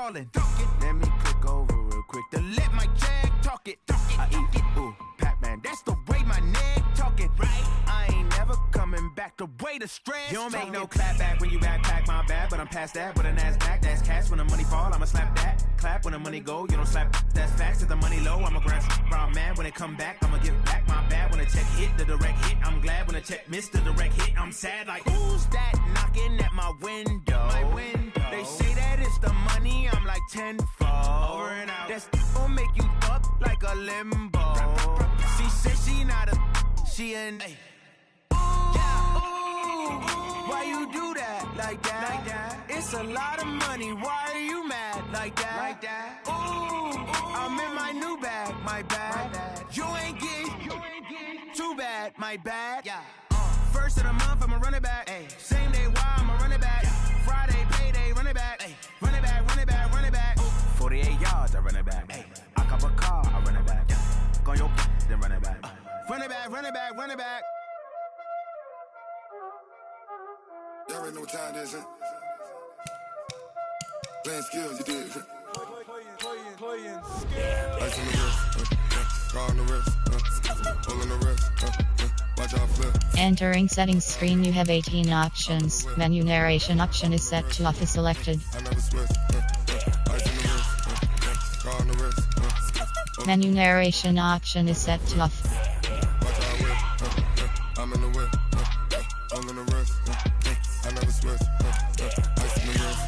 falling. Let me click over real quick to let my jag talk it. I eat it, ooh, Pac-Man, that's the way my neck talking. Right, I ain't never coming back the way the stress. You don't make no clap back when you backpack, my bad, but I'm past that with a NASDAQ. That's cash when the money fall, I'ma slap that. Clap when the money go, you don't slap. That's facts. If the money low, I'ma grab brown man. When it come back, I'ma give back my bad. When the check hit, the direct hit, I'm glad. When the check missed the direct hit, I'm sad. Like, who's that knocking at my window? They say that it's the money, I'm like tenfold. Over and out. That's gon' make you up like a limbo. She said she not a, she an. Why you do that like that? It's a lot of money. Why are you mad like that? Ooh, I'm in my new bag, my bad. You ain't getting too bad, my bad. First of the month, I'ma run it back. Same day, why I'ma run it back. Friday, payday, run it back. Run it back, run it back, run it back. 48 yards, I run it back. I cop a car, I run it back. Go on your then run it back. Run it back, run it back, run it back. Y'all already know what time it is, huh? Playing skills, you did. Playing skills. Ice on the wrist, car on the wrist, pull on the wrist, watch out flip. Entering settings screen, you have 18 options. Menu narration option is set to off is selected. I never switch. Ice on the wrist, car on the wrist. Menu narration option is set to off. Watch out whip, I'm in the whip, all in the wrist. I never switch. Ice in the wrist.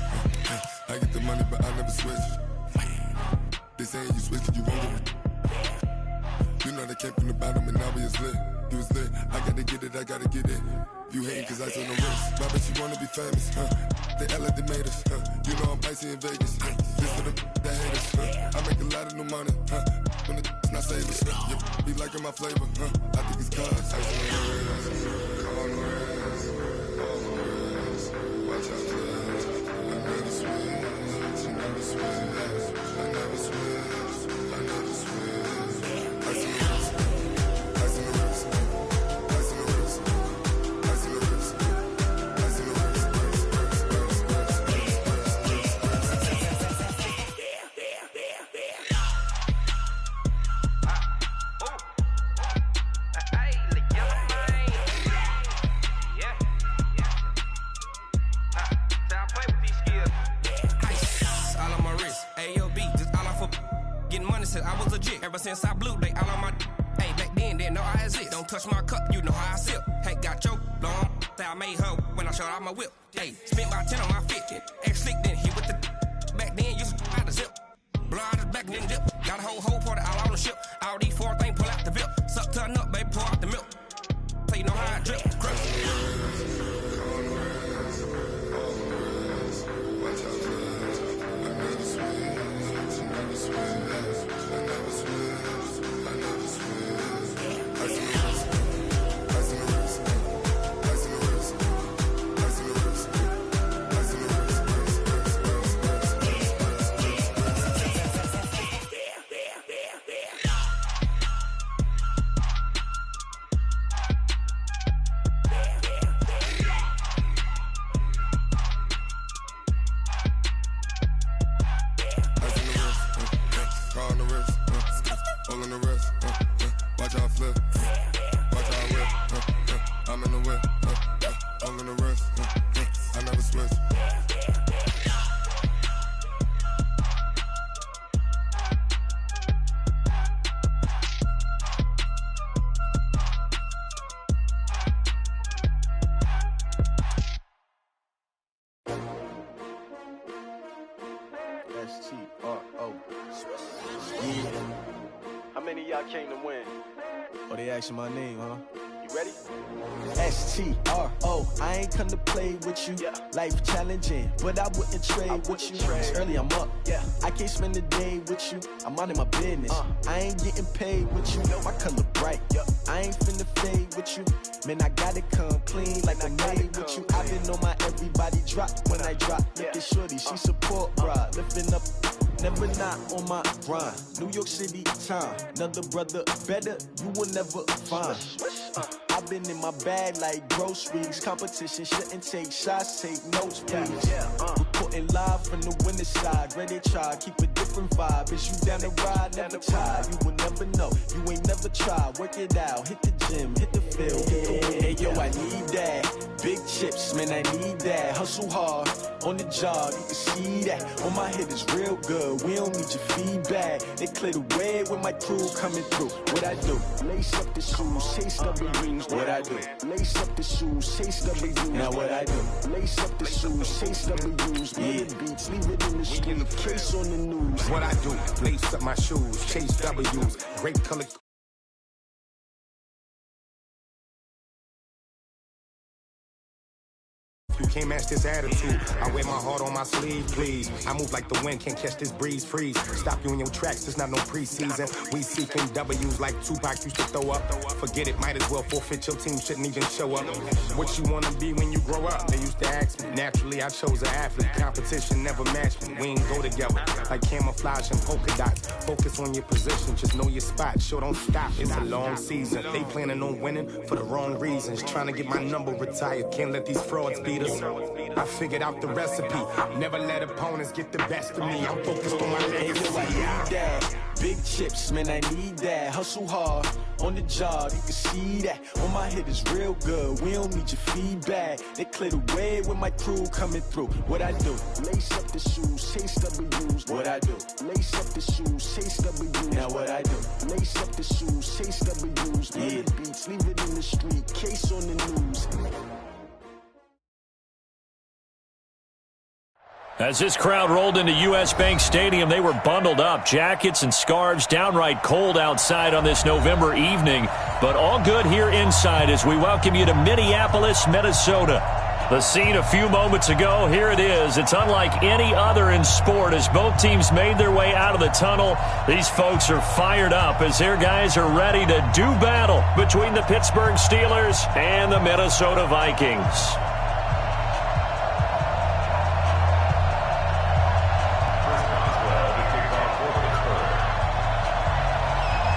I get the money, but I never switch. They saying you switch, you won't get it. You know they came from the bottom and now we is lit. You was lit. I gotta get it, I gotta get it. You hating cause I on the wrist. But I bet you wanna be famous, They act like they made us, You know I'm icy in Vegas, This for the that hate us, I make a lot of new money, When it's not savers, You be liking my flavor, I think it's cause I on the wrist. Come on the wrist. Watch out, I never switch, I never switch, I never switch, I never switch. Ice in the wrist, ice in the wrist, ice in the wrist, ice in the wrist, ice in the wrist, I was legit ever since I blew they all on my. Hey, back then didn't know I exist. Don't touch my cup, you know how I sip. Hey, got choked long. I made her when I showed out my whip. Hey, spent about 10 on my 50. Ex slick then hit with the. Back then used to out the zip. Blow out his back then dip. Got a whole party all on the ship. All these 4 things pull out the VIP. Suck turn up, baby, pour out the milk. So you know how I drip. Crush. Came to win. Oh, they asking my name, huh? You ready? STRO, I ain't come to play with you. Life challenging, but I wouldn't trade with you. Early I'm up, I can't spend the day with you. I'm out in my business, I ain't getting paid with you. My color bright, I ain't finna fade with you. Man, I gotta come clean like I made with you. I've been on my everybody drop when I drop. Look at shorty, she support, bruh. Lifting up, never not on my grind. New York City time, another brother better, you will never find. I've rubbing in my bag like groceries. Competition shouldn't take shots, take notes, please. Reporting live from the winning side. Ready to try, keep a different vibe. Is you down the ride, never tired. You will never know, you ain't never tried. Work it out, hit the gym, hit the field. Hey yo, I need that. Big chips, man, I need that. Hustle hard, on the job, you can see that. On my head is real good, we don't need your feedback. They clear the way with my crew coming through. What I do? Lace up the shoes, chase W's. What I do? Lace up the shoes, chase W's. Now what I do? Lace up the shoes, chase W's. Yeah, beats, leave it in the street, case on the news. What I do? Lace up my shoes, chase W's. Great color. You can't match this attitude. I wear my heart on my sleeve, please. I move like the wind, can't catch this breeze, freeze. Stop you in your tracks, there's not no preseason. We seeking W's like Tupac used to throw up. Forget it, might as well forfeit, your team shouldn't even show up. What you wanna be when you grow up? They used to ask me. Naturally, I chose an athlete. Competition never matched me. We ain't go together like camouflage and polka dots. Focus on your position, just know your spot. Sure, don't stop, it's a long season. They planning on winning for the wrong reasons. Trying to get my number retired, can't let these frauds beat us. I figured out the recipe. Never let opponents get the best of me. I'm focused on my legacy. I need that. Big chips, man, I need that. Hustle hard, on the job, you can see that. On my head is real good, we don't need your feedback. They clear the way with my crew coming through. What I do? Lace up the shoes, chase W's. What I do? Lace up the shoes, chase W's. Now what I do? Lace up the shoes, chase W's. Yeah, beats, leave it in the street, case on the news. As this crowd rolled into U.S. Bank Stadium, they were bundled up, jackets and scarves, downright cold outside on this November evening. But all good here inside as we welcome you to Minneapolis, Minnesota. The scene a few moments ago, here it is. It's unlike any other in sport as both teams made their way out of the tunnel. These folks are fired up as their guys are ready to do battle between the Pittsburgh Steelers and the Minnesota Vikings.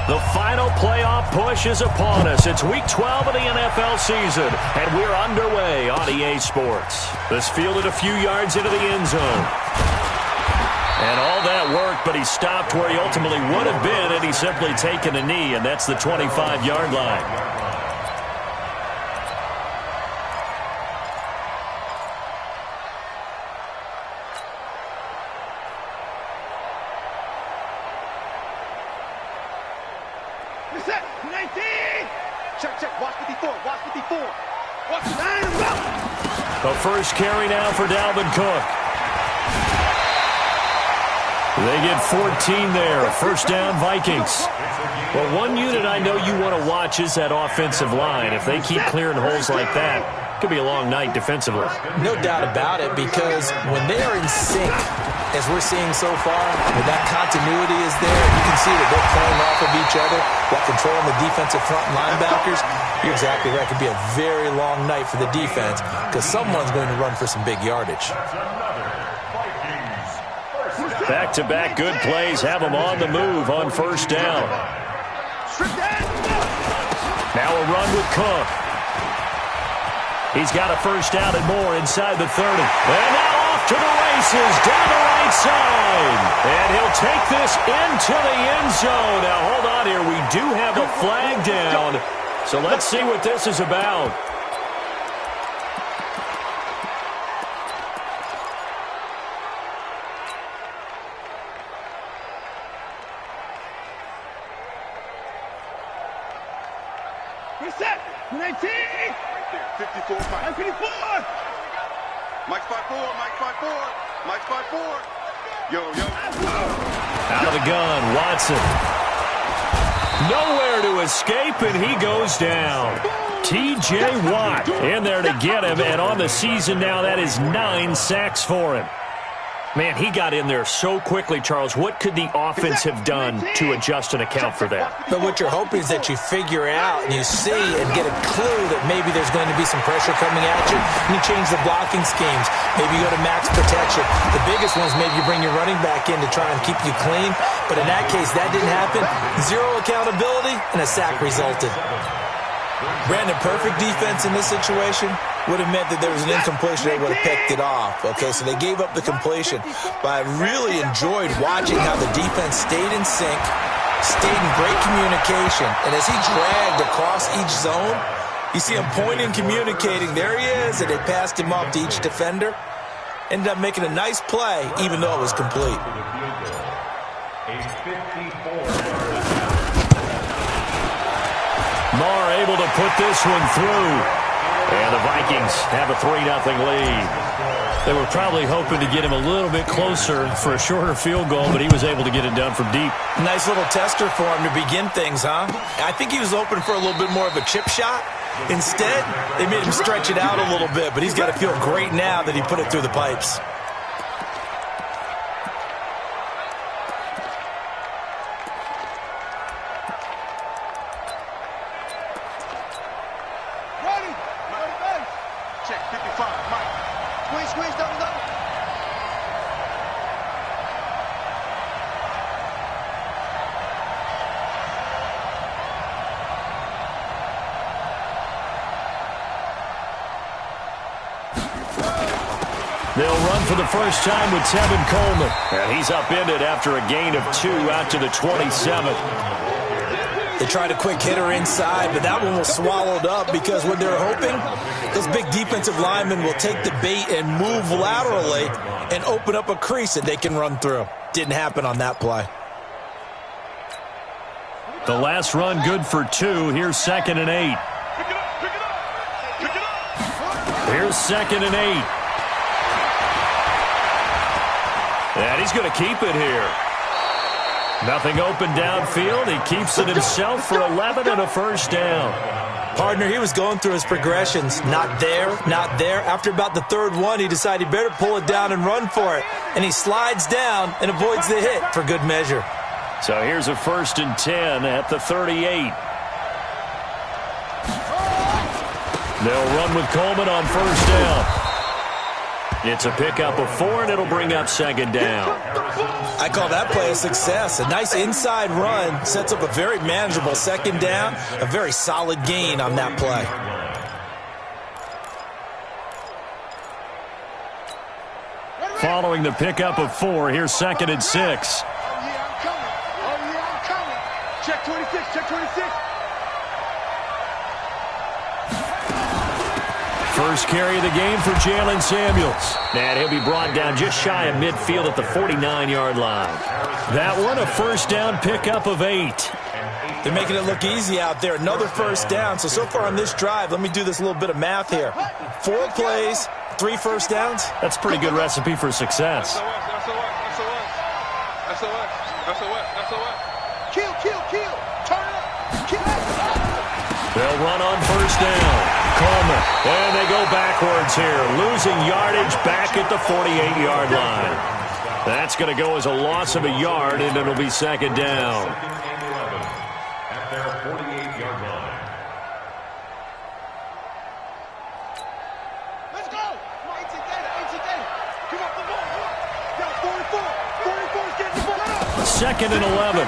The final playoff push is upon us. It's Week 12 of the NFL season, and we're underway on EA Sports. This fielded a few yards into the end zone. And all that worked, but he stopped where he ultimately would have been had he simply taken a knee, and that's the 25-yard line. The first carry now for Dalvin Cook. They get 14 there. First down, Vikings. Well, one unit I know you want to watch is that offensive line. If they keep clearing holes like that, it could be a long night defensively. No doubt about it, because when they are in sync, as we're seeing so far, when that continuity is there, you can see that they're playing off of each other while controlling the defensive front linebackers. You're exactly right. It could be a very long night for the defense because someone's going to run for some big yardage. Back-to-back good plays have them on the move on first down. Now a run with Cook. He's got a first down and more inside the 30. And now off to the races down the right side. And he'll take this into the end zone. Now hold on here. We do have a flag down. So let's see what this is about. Reset. 19. 54. Mike 54. Mike's 5-4. Mike's 5-4. Mike's 5-4. Yo. Out of the gun, Watson. Nowhere to escape, and he goes down. T.J. Watt in there to get him, and on the season now, that is 9 sacks for him. Man, he got in there so quickly, Charles. What could the offense have done to adjust and account for that? But what you're hoping is that you figure out and you see and get a clue that maybe there's going to be some pressure coming at you, and you change the blocking schemes. Maybe you go to max protection. The biggest one is maybe you bring your running back in to try and keep you clean. But in that case, that didn't happen. Zero accountability, and a sack resulted. Brandon, perfect defense in this situation would have meant that there was an incompletion. They would have picked it off. Okay, so they gave up the completion. But I really enjoyed watching how the defense stayed in sync, stayed in great communication. And as he dragged across each zone, you see him pointing, communicating. There he is, and they passed him off to each defender. Ended up making a nice play, even though it was complete. Marr able to put this one through. And the Vikings have a 3-0 lead. They were probably hoping to get him a little bit closer for a shorter field goal, but he was able to get it done from deep. Nice little tester for him to begin things, huh? I think he was open for a little bit more of a chip shot. Instead, they made him stretch it out a little bit, but he's got to feel great now that he put it through the pipes. Check 55, Mike. Squeeze, double. They'll run for the first time with Tevin Coleman. And he's upended after a gain of 2 out to the 27. They tried a quick hitter inside, but that one was swallowed up because what they're hoping, those big defensive linemen will take the bait and move laterally and open up a crease that they can run through. Didn't happen on that play. The last run good for 2. Here's 2nd and 8. Here's 2nd and 8. And he's going to keep it here. Nothing open downfield. He keeps it himself for 11 and a first down. Partner, he was going through his progressions. Not there, not there. After about the third one, he decided he better pull it down and run for it. And he slides down and avoids the hit for good measure. So here's a 1st and 10 at the 38. They'll run with Coleman on first down. It's a pickup of 4, and it'll bring up 2nd down. I call that play a success. A nice inside run sets up a very manageable 2nd down. A very solid gain on that play. Following the pickup of 4, here's 2nd and 6. Oh, yeah, I'm coming. Check 26, check 26. First carry of the game for Jalen Samuels. And he'll be brought down just shy of midfield at the 49-yard line. That one, a first down pickup of 8. They're making it look easy out there. Another first down. So far on this drive, let me do this little bit of math here. 4 plays, 3 first downs. That's a pretty good recipe for success. Kill. Turn it up. Kill. They'll run on first down. Coleman. And they go backwards here. Losing yardage back at the 48-yard line. That's going to go as a loss of a yard, and it'll be 2nd down. At their 48-yard line. Let's go. Come on, 18 data. Come on, the ball. Yo, 44 is getting the ball. 2nd and 11.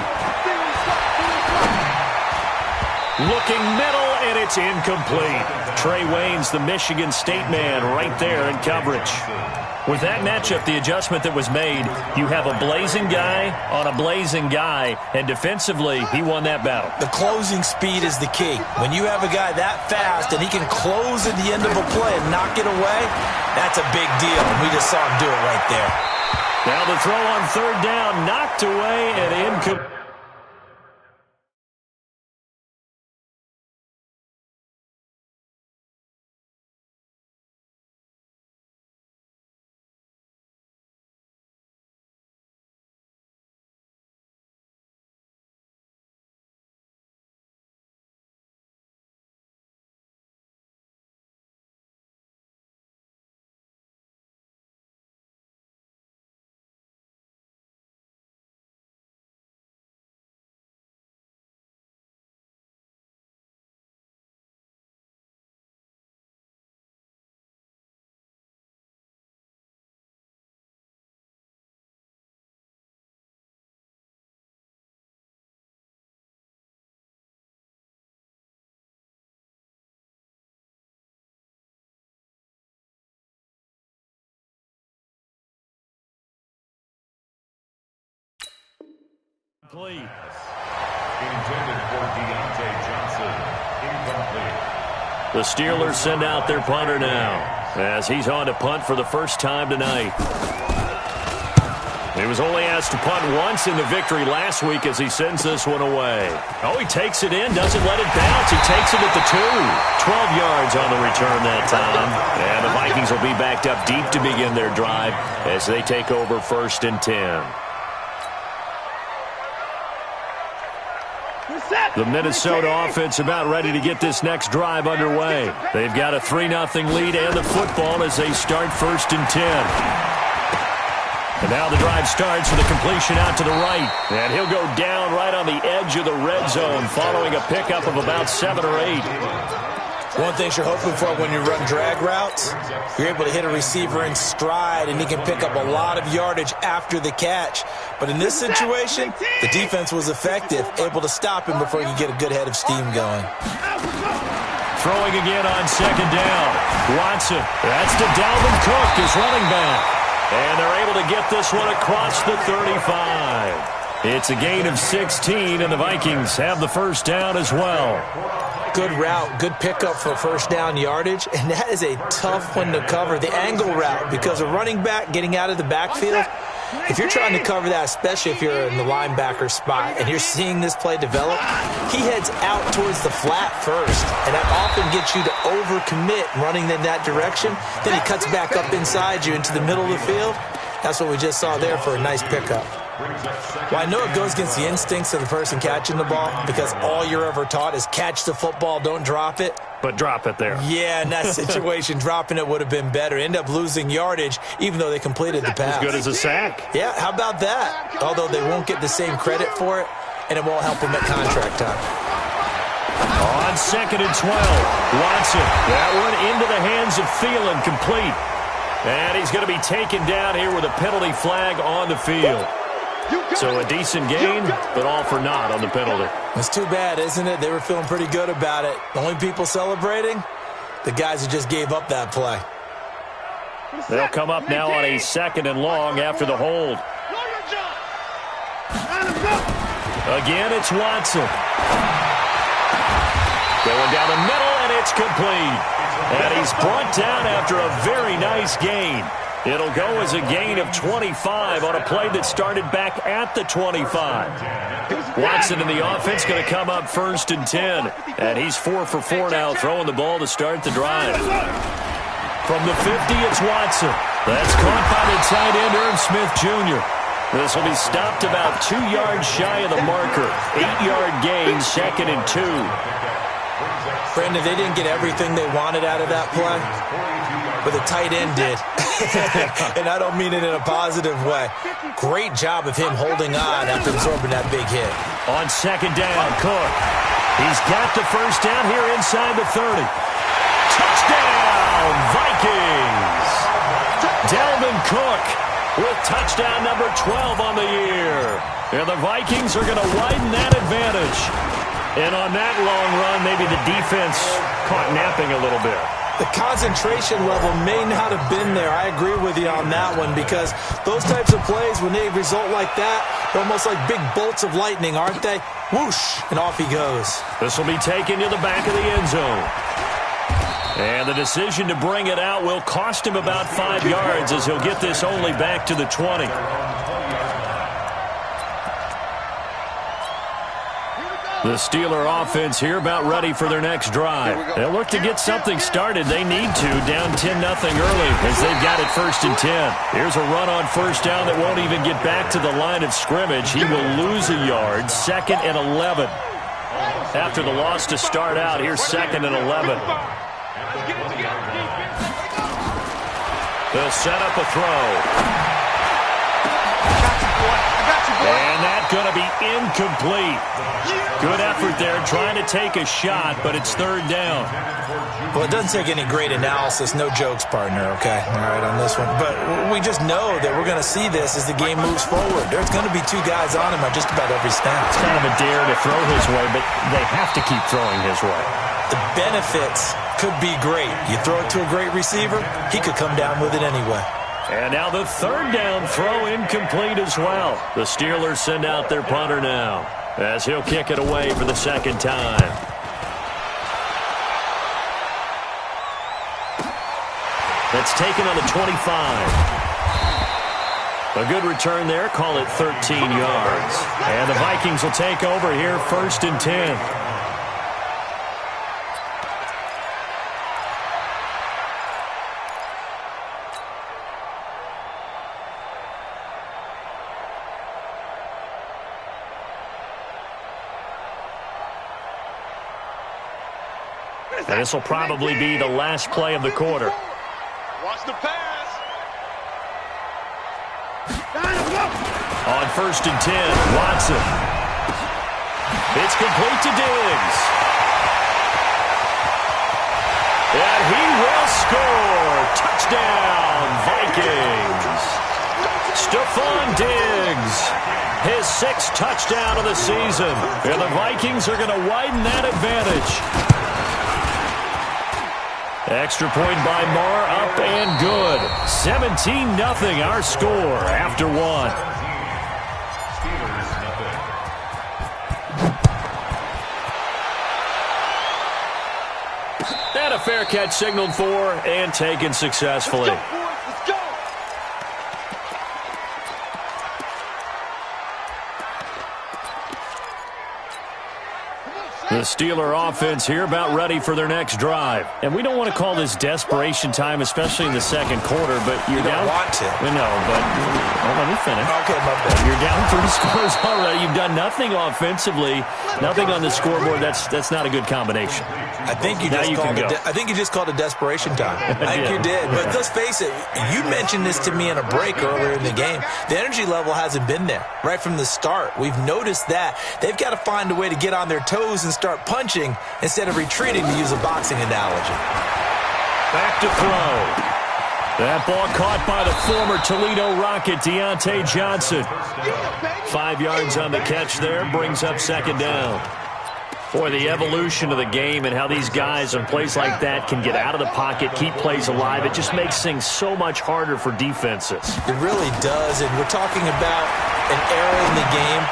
Looking middle, and it's incomplete. Trey Waynes, the Michigan State man, right there in coverage. With that matchup, the adjustment that was made, you have a blazing guy on a blazing guy, and defensively, he won that battle. The closing speed is the key. When you have a guy that fast and he can close at the end of a play and knock it away, that's a big deal. And we just saw him do it right there. Now the throw on 3rd down, knocked away and incomplete. Complete. Intended for Deontay Johnson. Incomplete. The Steelers send out their punter now as he's on to punt for the first time tonight. He was only asked to punt once in the victory last week as he sends this one away. Oh, he takes it in, doesn't let it bounce. He takes it at the 2. 12 yards on the return that time. And the Vikings will be backed up deep to begin their drive as they take over 1st and 10. The Minnesota offense about ready to get this next drive underway. They've got a 3-0 lead and the football as they start 1st and 10. And now the drive starts with a completion out to the right. And he'll go down right on the edge of the red zone following a pickup of about 7 or 8. One thing you're hoping for when you run drag routes, you're able to hit a receiver in stride, and he can pick up a lot of yardage after the catch. But in this situation, the defense was effective, able to stop him before he could get a good head of steam going. Throwing again on 2nd down. Watson. That's to Dalvin Cook, his running back. And they're able to get this one across the 35. It's a gain of 16, and the Vikings have the first down as well. Good route, good pickup for first down yardage, and that is a tough one to cover, the angle route, because a running back getting out of the backfield, if you're trying to cover that, especially if you're in the linebacker spot and you're seeing this play develop, he heads out towards the flat first, and that often gets you to overcommit running in that direction. Then he cuts back up inside you into the middle of the field. That's what we just saw there for a nice pickup. Well, I know it goes against the instincts of the person catching the ball because all you're ever taught is catch the football, don't drop it. But drop it there. Yeah, in that situation, dropping it would have been better. End up losing yardage, even though they completed the pass. As good as a sack. Yeah, how about that? Although they won't get the same credit for it, and it won't help them at contract time. On 2nd and 12, Watson. That one into the hands of Thielen, complete. And he's going to be taken down here with a penalty flag on the field. So a decent gain, but all for naught on the penalty. It's too bad, isn't it? They were feeling pretty good about it. The only people celebrating, the guys who just gave up that play. They'll come up now on a 2nd and long after the hold. Again, it's Watson. Going down the middle, and it's complete. And he's brought down after a very nice gain. It'll go as a gain of 25 on a play that started back at the 25. Watson in the offense going to come up 1st and 10. And he's 4 for 4 now, throwing the ball to start the drive. From the 50, it's Watson. That's caught by the tight end, Irv Smith Jr. This will be stopped about 2 yards shy of the marker. 8-yard gain, 2nd and 2. Brandon, they didn't get everything they wanted out of that play, but the tight end did. And I don't mean it in a positive way. Great job of him holding on after absorbing that big hit. On 2nd down, Cook. He's got the first down here inside the 30. Touchdown, Vikings! Dalvin Cook with touchdown number 12 on the year. And the Vikings are going to widen that advantage. And on that long run, maybe the defense caught napping a little bit. The concentration level may not have been there. I agree with you on that one because those types of plays, when they result like that, they're almost like big bolts of lightning, aren't they? Whoosh, and off he goes. This will be taken to the back of the end zone. And the decision to bring it out will cost him about 5 yards as he'll get this only back to the 20. The Steeler offense here about ready for their next drive. They'll look to get something started. They need to, down 10-0 early as they've got it 1st and 10. Here's a run on first down that won't even get back to the line of scrimmage. He will lose a yard, 2nd and 11. After the loss to start out, here's 2nd and 11. They'll set up a throw. And that's going to be incomplete. Good effort there trying to take a shot, but it's 3rd down. Well, it doesn't take any great analysis. No jokes, partner, okay? All right, on this one. But we just know that we're going to see this as the game moves forward. There's going to be 2 guys on him at just about every snap. It's kind of a dare to throw his way, but they have to keep throwing his way. The benefits could be great. You throw it to a great receiver, he could come down with it anyway. And now the third down throw incomplete as well. The Steelers send out their punter now, as he'll kick it away for the second time. That's taken on the 25. A good return there. Call it 13 yards. And the Vikings will take over here, 1st and 10. And this will probably be the last play of the quarter. Watch the pass. On 1st and 10, Watson. It's complete to Diggs. And he will score. Touchdown, Vikings. Stephon Diggs, his 6th touchdown of the season. And the Vikings are going to widen that advantage. Extra point by Marr, up and good. 17-0 our score after 1. And a fair catch signaled for and taken successfully. Let's go, boys. Let's go. The Steeler offense here about ready for their next drive. And we don't want to call this desperation time, especially in the second quarter, but you're down. You don't want to. No, but let me finish. Okay, my bad. You're down 3 scores already. You've done nothing offensively, nothing on the scoreboard. That's not a good combination. I think you just called it desperation time. I think you did. But let's face it, you mentioned this to me in a break earlier in the game. The energy level hasn't been there right from the start. We've noticed that. They've got to find a way to get on their toes and start punching instead of retreating, to use a boxing analogy. Back to throw. That ball caught by the former Toledo Rocket, Deontay Johnson. 5 yards on the catch there, brings up 2nd down. Boy, the evolution of the game and how these guys in plays like that can get out of the pocket, keep plays alive, it just makes things so much harder for defenses. It really does, and we're talking about an era in the game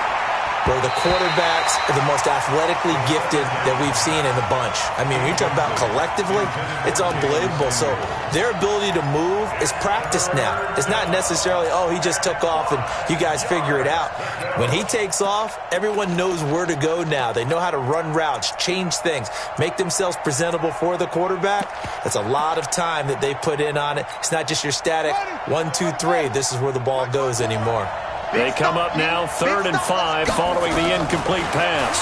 where the quarterbacks are the most athletically gifted that we've seen in the bunch. I mean, when you talk about collectively, it's unbelievable. So their ability to move is practiced now. It's not necessarily, oh, he just took off and you guys figure it out. When he takes off, everyone knows where to go now. They know how to run routes, change things, make themselves presentable for the quarterback. That's a lot of time that they put in on it. It's not just your static 1, 2, 3. This is where the ball goes anymore. They come up now 3rd and 5 following the incomplete pass.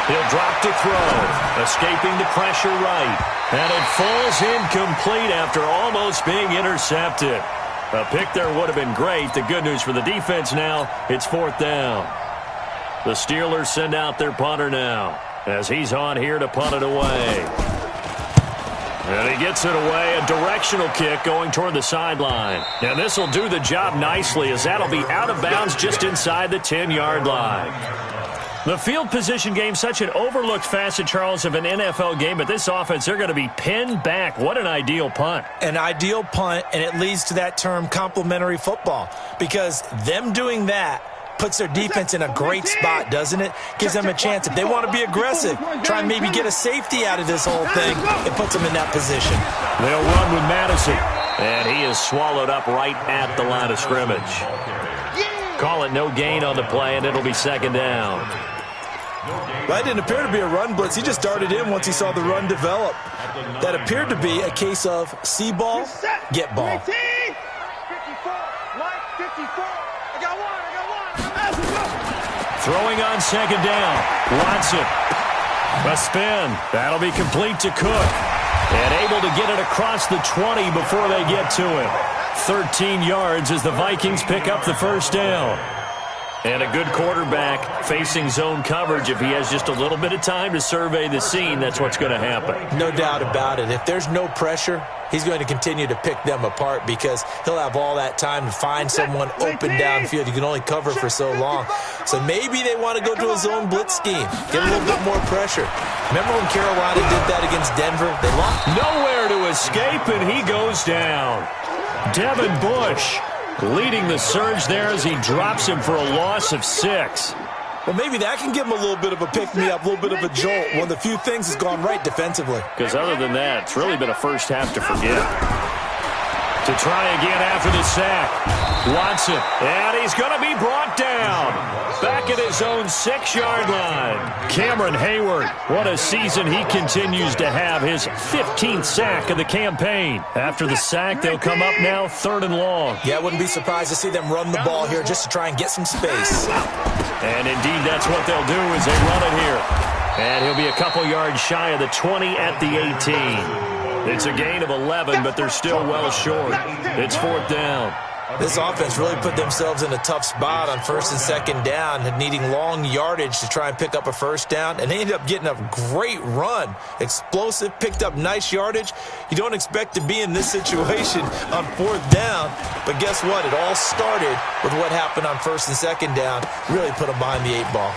He'll drop to throw, escaping the pressure right. And it falls incomplete after almost being intercepted. A pick there would have been great. The good news for the defense now, it's 4th down. The Steelers send out their punter now, as he's on here to punt it away. And he gets it away, a directional kick going toward the sideline. And this will do the job nicely, as that'll be out of bounds just inside the 10-yard line. The field position game, such an overlooked facet, Charles, of an NFL game, but this offense, they're going to be pinned back. What an ideal punt. An ideal punt, and it leads to that term complementary football, because them doing that puts their defense in a great spot, doesn't it? Gives them a chance. If they want to be aggressive, try and maybe get a safety out of this whole thing, it puts them in that position. They'll run with Madison, and he is swallowed up right at the line of scrimmage. Call it no gain on the play, and it'll be 2nd down. That didn't appear to be a run blitz. He just darted in once he saw the run develop. That appeared to be a case of see ball, get ball. 54, Mike, 54. I got one. Throwing on 2nd down. Watson. A spin. That'll be complete to Cook. And able to get it across the 20 before they get to him. 13 yards as the Vikings pick up the 1st down. And a good quarterback facing zone coverage. If he has just a little bit of time to survey the scene, that's what's going to happen. No doubt about it. If there's no pressure, he's going to continue to pick them apart, because he'll have all that time to find someone open downfield. You can only cover for so long. So maybe they want to go to a zone blitz scheme, get a little bit more pressure. Remember when Carolina did that against Denver? They lost. Nowhere to escape, and he goes down. Devin Bush leading the surge there as he drops him for a loss of 6. Well, maybe that can give him a little bit of a pick-me-up, a little bit of a jolt. One of the few things that's gone right defensively. Because other than that, it's really been a first half to forget. To try again after the sack. Watson, and he's going to be brought down. Back at his own 6-yard line. Cameron Hayward, what a season he continues to have. His 15th sack of the campaign. After the sack, they'll come up now 3rd and long. Yeah, I wouldn't be surprised to see them run the ball here just to try and get some space. And indeed, that's what they'll do as they run it here. And he'll be a couple yards shy of the 20 at the 18. It's a gain of 11, but they're still well short. It's 4th down. This offense really put themselves in a tough spot on 1st and 2nd down, needing long yardage to try and pick up a 1st down, and they ended up getting a great run. Explosive, picked up nice yardage. You don't expect to be in this situation on 4th down, but guess what? It all started with what happened on 1st and 2nd down. Really put them behind the 8 ball.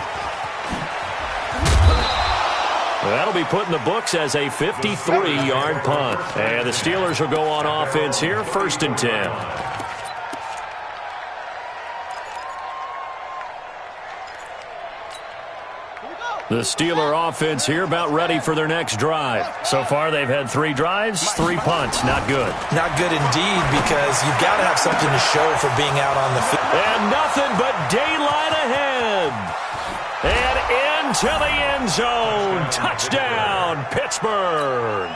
That'll be put in the books as a 53-yard punt. And the Steelers will go on offense here, 1st and 10. The Steeler offense here about ready for their next drive. So far, they've had 3 drives, 3 punts. Not good. Not good indeed, because you've got to have something to show for being out on the field. And nothing but daylight ahead. And into the end zone. Touchdown, Pittsburgh.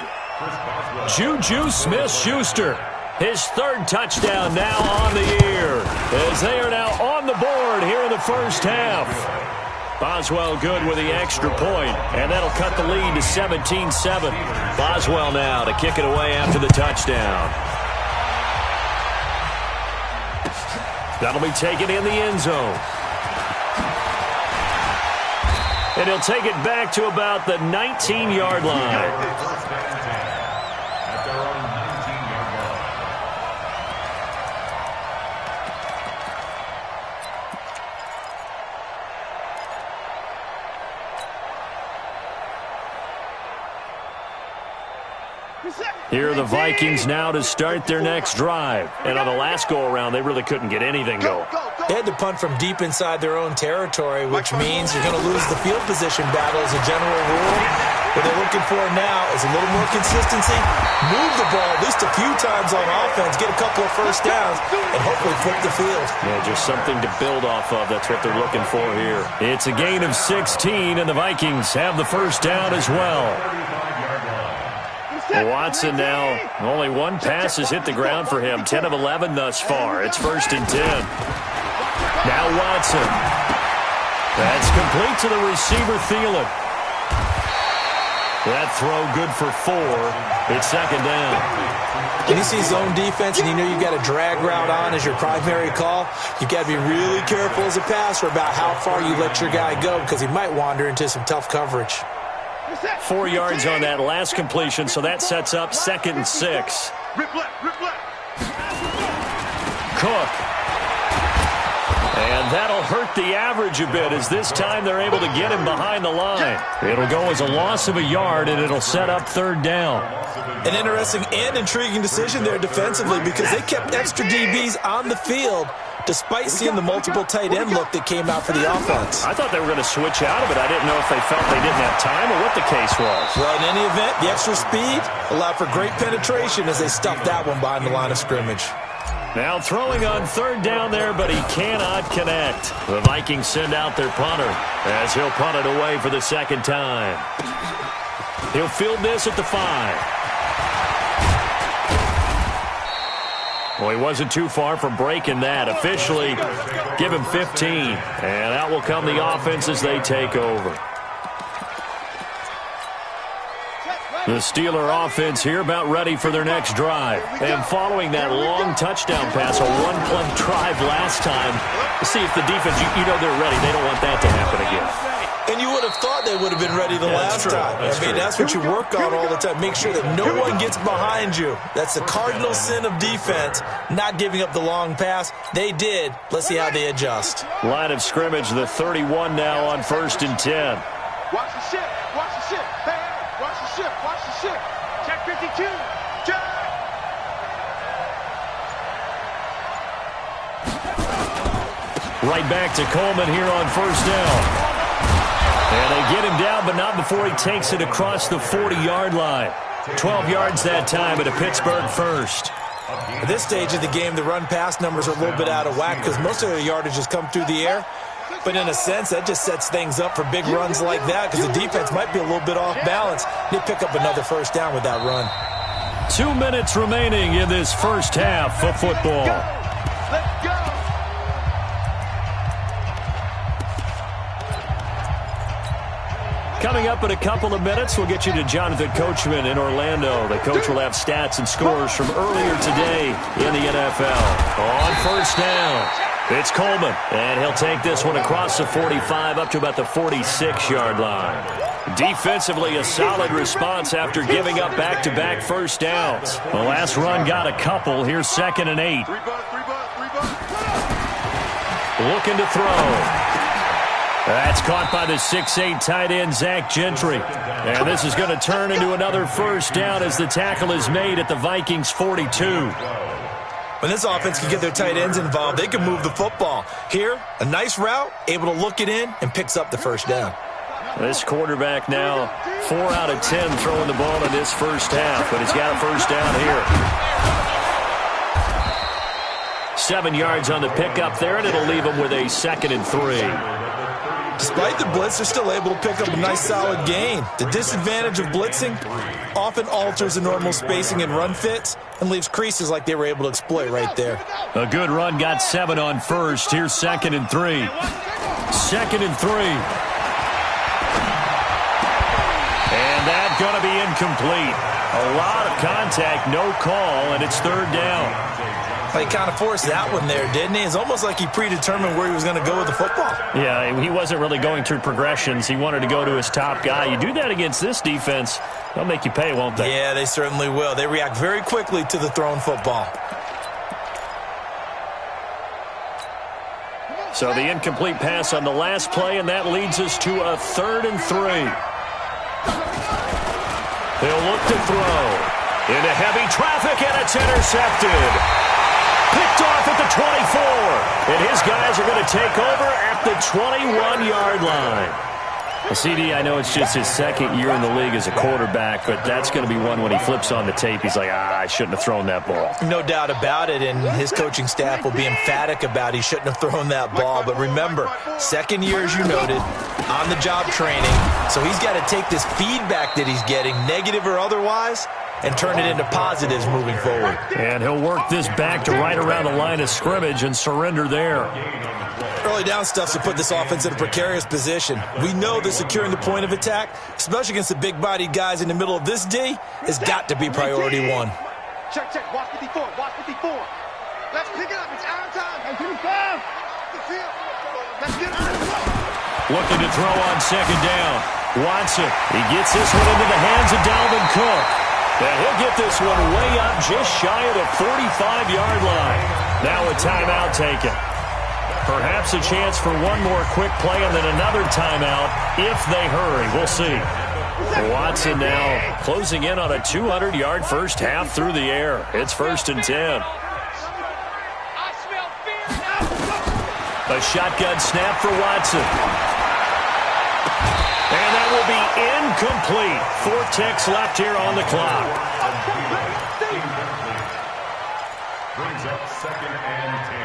Juju Smith-Schuster. His 3rd touchdown now on the year, as they are now on the board here in the first half. Boswell good with the extra point, and that'll cut the lead to 17-7. Boswell now to kick it away after the touchdown. That'll be taken in the end zone. And he'll take it back to about the 19-yard line. Here are the Vikings now to start their next drive. And on the last go-around, they really couldn't get anything going. They had to punt from deep inside their own territory, which means you're going to lose the field position battle as a general rule. What they're looking for now is a little more consistency, move the ball at least a few times on offense, get a couple of 1st downs, and hopefully flip the field. Yeah, just something to build off of. That's what they're looking for here. It's a gain of 16, and the Vikings have the 1st down as well. Watson now, only 1 pass has hit the ground for him. 10 of 11 thus far. It's 1st and 10. Now Watson. That's complete to the receiver, Thielen. That throw good for 4. It's 2nd down. When you see zone defense and you know you've got a drag route on as your primary call, you've got to be really careful as a passer about how far you let your guy go, because he might wander into some tough coverage. 4 yards on that last completion, so that sets up 2nd and 6. Cook. And that'll hurt the average a bit, as this time they're able to get him behind the line. It'll go as a loss of a yard, and it'll set up 3rd down. An interesting and intriguing decision there defensively, because they kept extra DBs on the field despite seeing the multiple tight end look that came out for the offense. I thought they were going to switch out of it. I didn't know if they felt they didn't have time or what the case was. Well, in any event, the extra speed allowed for great penetration as they stuffed that one behind the line of scrimmage. Now throwing on 3rd down there, but he cannot connect. The Vikings send out their punter as he'll punt it away for the 2nd time. He'll field this at the 5. Well, he wasn't too far from breaking that. Officially, give him 15. And out will come the offense as they take over. The Steeler offense here about ready for their next drive. And following that long touchdown pass, a 1-play drive last time, to see if the defense, you know they're ready. They don't want that to happen again. And you would have thought they would have been ready the last time. That's what you work on all the time. Make sure that no one gets behind you. That's the cardinal sin of defense, not giving up the long pass. They did. Let's see how they adjust. Line of scrimmage, the 31 now on 1st and 10. Watch the ship. Watch the ship. Hey, watch the ship. Watch the ship. Check 52. Check. Right back to Coleman here on first down. And they get him down, but not before he takes it across the 40-yard line. 12 yards that time at a Pittsburgh first. At this stage of the game, the run-pass numbers are a little bit out of whack because most of the yardage has come through the air. But in a sense, that just sets things up for big runs like that because the defense might be a little bit off balance. They pick up another first down with that run. 2 minutes remaining in this first half of football. Let's go. Coming up in a couple of minutes, we'll get you to Jonathan Coachman in Orlando. The coach will have stats and scores from earlier today in the NFL. On first down, it's Coleman, and he'll take this one across the 45 up to about the 46-yard line. Defensively, a solid response after giving up back-to-back first downs. The last run got a couple. Here's 2nd and 8. Looking to throw. That's caught by the 6'8" tight end, Zach Gentry. And this is going to turn into another first down as the tackle is made at the Vikings' 42. When this offense can get their tight ends involved, they can move the football. Here, a nice route, able to look it in, and picks up the first down. This quarterback now 4 out of 10 throwing the ball in this first half, but he's got a first down here. 7 yards on the pickup there, and it'll leave him with a 2nd and 3. Despite the blitz, they're still able to pick up a nice solid gain. The disadvantage of blitzing often alters the normal spacing and run fits and leaves creases like they were able to exploit right there. A good run, got 7 on first. Here's 2nd and 3. 2nd and 3. And that's going to be incomplete. A lot of contact, no call, and it's 3rd down. He kind of forced that one there, didn't he? It's almost like he predetermined where he was going to go with the football. Yeah, he wasn't really going through progressions. He wanted to go to his top guy. You do that against this defense, they'll make you pay, won't they? Yeah, they certainly will. They react very quickly to the thrown football. So the incomplete pass on the last play, and that leads us to a 3rd and 3. He'll look to throw. Into heavy traffic, and it's intercepted. Picked off at the 24. And his guys are going to take over at the 21-yard line. Well, CD, I know it's just his 2nd year in the league as a quarterback, but that's going to be one when he flips on the tape. He's like, I shouldn't have thrown that ball. No doubt about it, and his coaching staff will be emphatic about he shouldn't have thrown that ball. But remember, 2nd year, as you noted, on-the-job training. So he's got to take this feedback that he's getting, negative or otherwise, and turn it into positives moving forward. And he'll work this back to right around the line of scrimmage and surrender there. Early down stuff to put this offense in a precarious position. We know that securing the point of attack, especially against the big-bodied guys in the middle of this D, has got to be priority 1. Check, check. Watch 54. Watch 54. Let's pick it up. It's our time. Hey, 55. The field. Let's get it. Looking to throw on 2nd down. Watson. He gets this one into the hands of Dalvin Cook. And he'll get this one way up just shy of the 45-yard line. Now a timeout taken. Perhaps a chance for one more quick play and then another timeout if they hurry. We'll see. Watson now closing in on a 200-yard first half through the air. It's 1st and 10. A shotgun snap for Watson. And that will be incomplete. 4 ticks left here on the clock. Brings up 2nd and 10.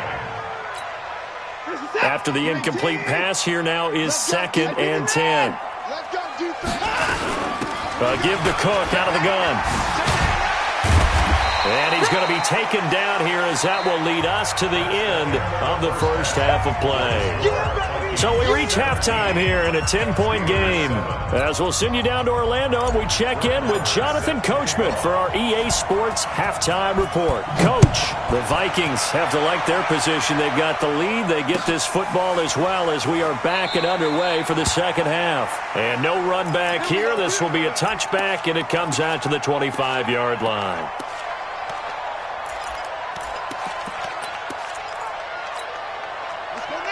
After the incomplete pass, here now is 2nd and 10. Give to Cook out of the gun. And he's going to be taken down here as that will lead us to the end of the first half of play. So we reach halftime here in a 10-point game. As we'll send you down to Orlando, and we check in with Jonathan Coachman for our EA Sports Halftime Report. Coach, the Vikings have to like their position. They've got the lead. They get this football as well as we are back and underway for the second half. And no run back here. This will be a touchback, and it comes out to the 25-yard line.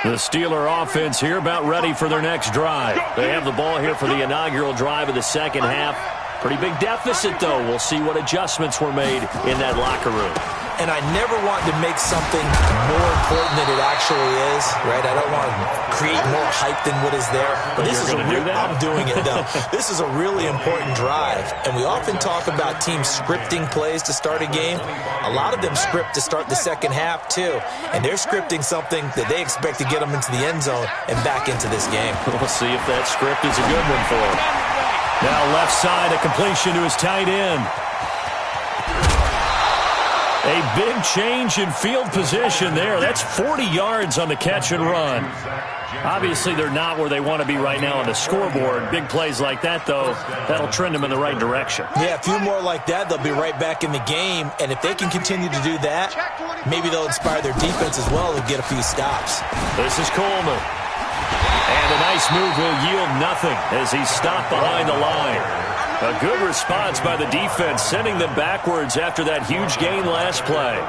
The Steeler offense here about ready for their next drive. They have the ball here for the inaugural drive of the second half. Pretty big deficit, though. We'll see what adjustments were made in that locker room. and I never want to make something more important than it actually is, right? I don't want to create more hype than what is there. But this is I'm doing it, though. This is a really important drive, and we often talk about teams scripting plays to start a game. A lot of them script to start the second half, too, and they're scripting something that they expect to get them into the end zone and back into this game. We'll see if that script is a good one for him. Now left side, a completion to his tight end. A big change in field position there. That's 40 yards on the catch and run. Obviously, they're not where they want to be right now on the scoreboard. Big plays like that, though, that'll trend them in the right direction. Yeah, a few more like that, they'll be right back in the game. And if they can continue to do that, maybe they'll inspire their defense as well and get a few stops. This is Coleman. And a nice move will yield nothing as he's stopped behind the line. A good response by the defense, sending them backwards after that huge gain last play.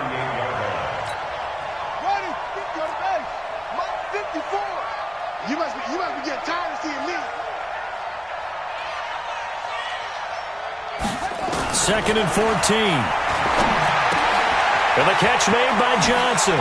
You must be getting tired of seeing me. Second and 14. And the catch made by Johnson.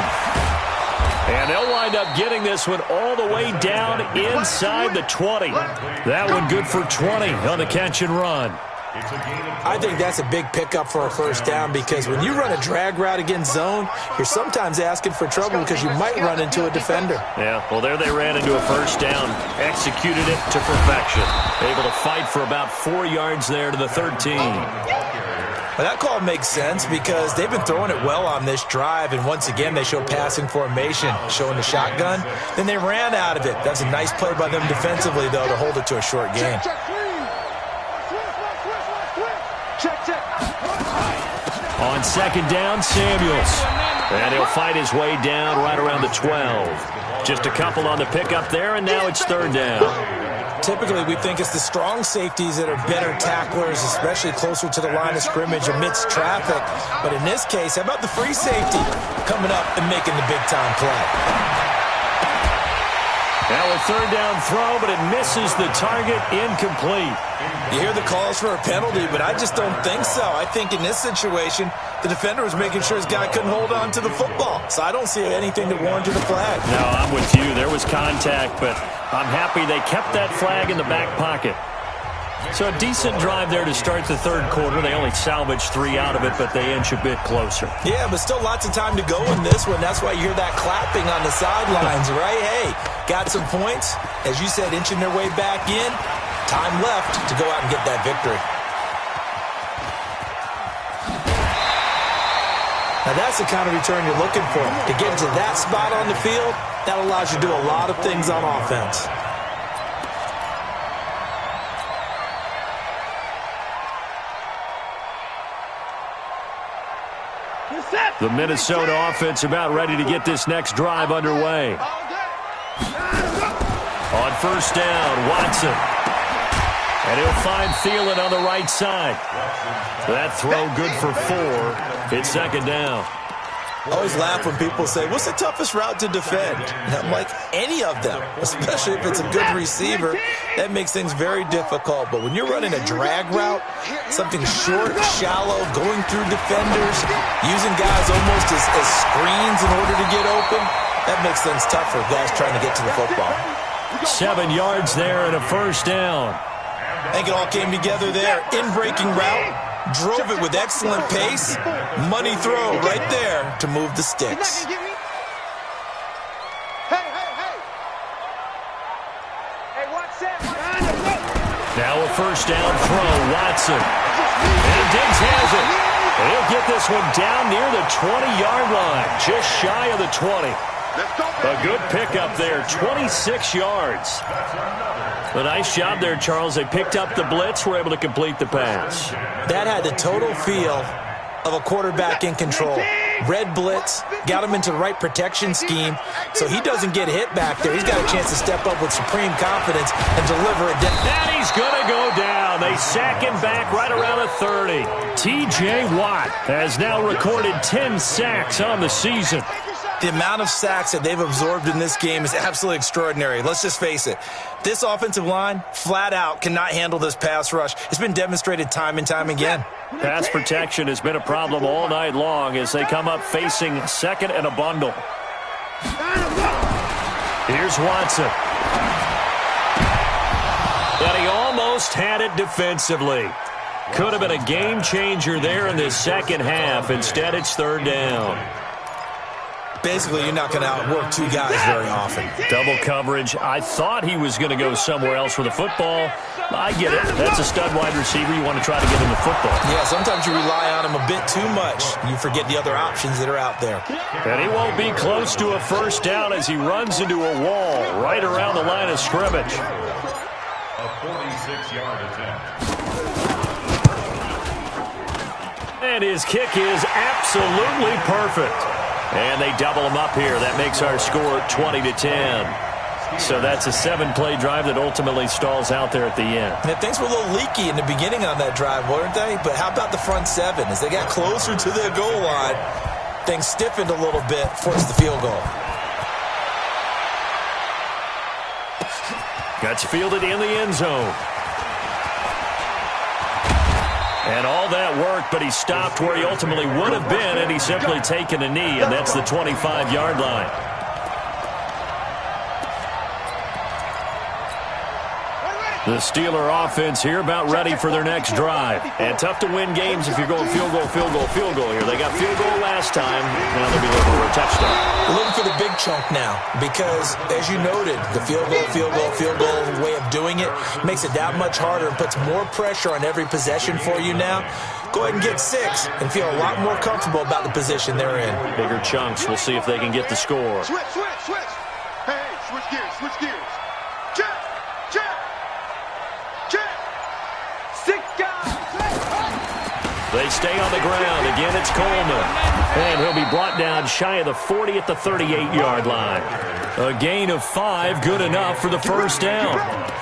And they'll wind up getting this one all the way down inside the 20. That one good for 20 on the catch and run. I think that's a big pickup for a first down because when you run a drag route against zone, you're sometimes asking for trouble because you might run into a defender. Yeah, well, there they ran into a first down, executed it to perfection. Able to fight for about 4 yards there to the 13. Well, that call makes sense because they've been throwing it well on this drive, and once again they show passing formation, showing the shotgun. Then they ran out of it. That's a nice play by them defensively, though, to hold it to a short gain. On second down, Samuels. And he'll fight his way down right around the 12. Just a couple on the pickup there, and now it's third down. Typically, we think it's the strong safeties that are better tacklers, especially closer to the line of scrimmage amidst traffic. But in this case, how about the free safety coming up and making the big-time play? Now a third down throw, but it misses the target, incomplete. You hear the calls for a penalty, but I just don't think so. I think in this situation, the defender was making sure his guy couldn't hold on to the football. So I don't see anything that warranted a flag. No, I'm with you. There was contact, but I'm happy they kept that flag in the back pocket. So a decent drive there to start the third quarter. They only salvaged 3 out of it, but they inch a bit closer. Yeah, but still lots of time to go in this one. That's why you hear that clapping on the sidelines, right? Hey, got some points. As you said, inching their way back in. Time left to go out and get that victory. Now that's the kind of return you're looking for. To get to that spot on the field, that allows you to do a lot of things on offense. The Minnesota offense about ready to get this next drive underway. On first down, Watson. And he'll find Thielen on the right side. That throw good for 4. It's second down. I always laugh when people say, what's the toughest route to defend? And I'm like, any of them, especially if it's a good receiver. That makes things very difficult. But when you're running a drag route, something short, shallow, going through defenders, using guys almost as screens in order to get open, that makes things tough for guys trying to get to the football. 7 yards there and a first down. I think it all came together there. In-breaking route, drove it with excellent pace. Money throw right there to move the sticks. Hey, watch that. Now a first down throw, Watson. And Diggs has it. And he'll get this one down near the 20-yard line, just shy of the 20. A good pickup there, 26 yards. A nice job there, Charles. They picked up the blitz, were able to complete the pass. That had the total feel of a quarterback in control. Red blitz, got him into the right protection scheme, so he doesn't get hit back there. He's got a chance to step up with supreme confidence and deliver it down. And he's going to go down. They sack him back right around the 30. T.J. Watt has now recorded 10 sacks on the season. The amount of sacks that they've absorbed in this game is absolutely extraordinary. Let's just face it. This offensive line, flat out, cannot handle this pass rush. It's been demonstrated time and time again. Pass protection has been a problem all night long as they come up facing second and a bundle. Here's Watson. And he almost had it defensively. Could have been a game changer there in this second half. Instead, it's third down. Basically, you're not going to outwork two guys very often. Double coverage. I thought he was going to go somewhere else with the football. I get it. That's a stud wide receiver. You want to try to get him the football. Yeah, sometimes you rely on him a bit too much. You forget the other options that are out there. And he won't be close to a first down as he runs into a wall right around the line of scrimmage. A 46-yard attempt. And his kick is absolutely perfect. And they double him up here. That makes our score 20-10. So that's a 7-play drive that ultimately stalls out there at the end. Yeah, things were a little leaky in the beginning on that drive, weren't they? But how about the front seven? As they got closer to the goal line, things stiffened a little bit, forced the field goal. Got fielded in the end zone. And all that worked, but he stopped where he ultimately would have been, and he's simply taken a knee, and that's the 25-yard line. The Steeler offense here about ready for their next drive. And tough to win games if you're going field goal, field goal, field goal here. They got field goal last time. Now they'll be looking for a touchdown. We're looking for the big chunk now because, as you noted, the field goal way of doing it makes it that much harder and puts more pressure on every possession for you now. Go ahead and get 6 and feel a lot more comfortable about the position they're in. Bigger chunks. We'll see if they can get the score. Switch. Hey, switch gears. Check. 6 guys. They stay on the ground. Again, it's Coleman. And he'll be brought down shy of the 40 at the 38-yard line. A gain of 5, good enough for the first down.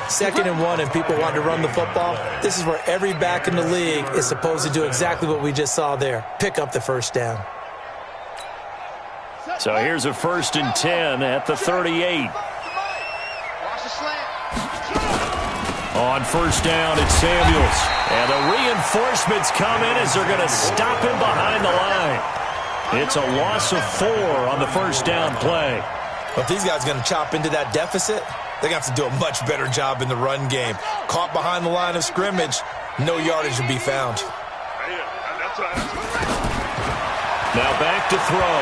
2nd and 1, and people want to run the football. This is where every back in the league is supposed to do exactly what we just saw there. Pick up the first down. So here's a 1st and 10 at the 38. Watch the slant. On first down, it's Samuels. And the reinforcements come in as they're going to stop him behind the line. It's a loss of 4 on the first down play. If these guys are going to chop into that deficit, they're going to have to do a much better job in the run game. Caught behind the line of scrimmage, no yardage will be found. Now back to throw.